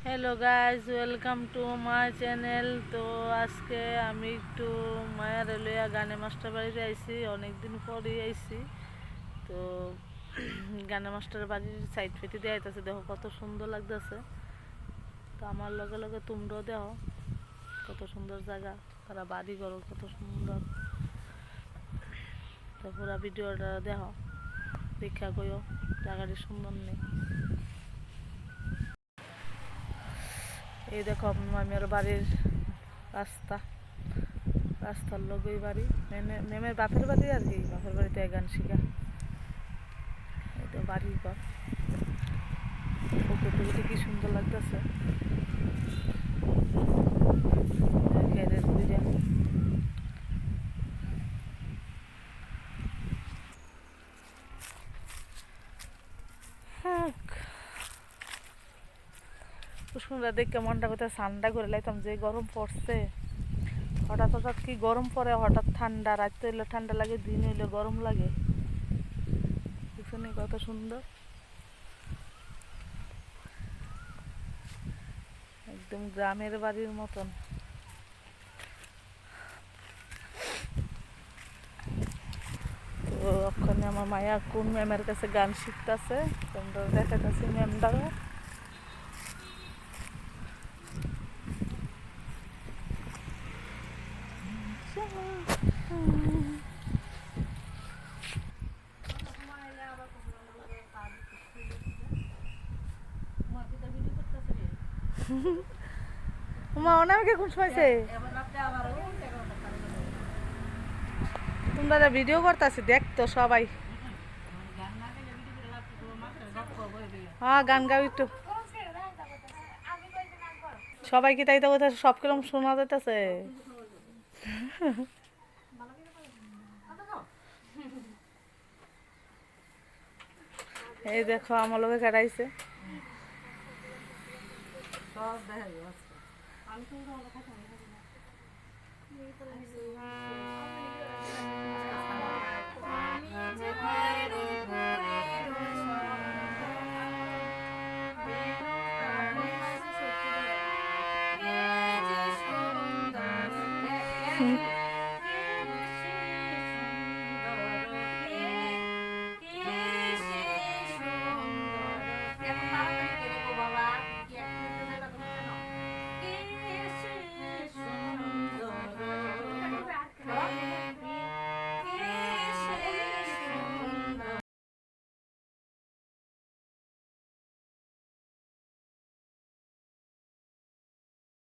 Hello guys, welcome to my channel. তো আজকে আমি একটু মায়ার লইয়া গানে মাস্টার বাড়িতে আইছি, অনেকদিন পরেই আইছি। তো গানে মাস্টার বাড়ির সাইড ফেতে দিয়ে আইতেছে, দেখো কত সুন্দর লাগতেছে। তো আমার লগে লগে তোমরাও দেখো কত সুন্দর জায়গা, তারা বাড়ি ঘর কত সুন্দর। তো পুরা ভিডিওটা দেখো, দেখা কইও জায়গাটি সুন্দর নেই। এই দেখো মামির বাড়ির রাস্তা, রাস্তার লগেই বাড়ি। মেমের বাপের বাড়ি আর কি, বাপের বাড়িতে গান শিখা। এই তো বাড়ি ঘর, পুকুর টুকুরটি কি সুন্দর লাগতেছে। খেরের বুঝা কুসুমরা দেখে মনটা কোথায় ঠান্ডা করে লাইতাম, যে গরম পড়ছে। হঠাৎ হঠাৎ কি গরম পড়ে, হঠাৎ ঠান্ডা, রাত হইলে ঠান্ডা লাগে, দিন হইলে গরম লাগে। দেখছেন কত সুন্দর, একদম গ্রামের বাড়ির মতন। তো ওখানে আমার মায়া কোন ম্যামের কাছে গান শিখতেছে, তোমরা দেখাতেছি ম্যামটারও। মা অনামিকে কোন সময়ছে তোমরা ভিডিও করতেছি, দেখতো সবাই। হ্যাঁ গান গাও একটু, সবাইকে তাই তো কোথায় সব কিরম শোনা যাইতেছে। এই দেখো আমার লোকে কাটাইছে।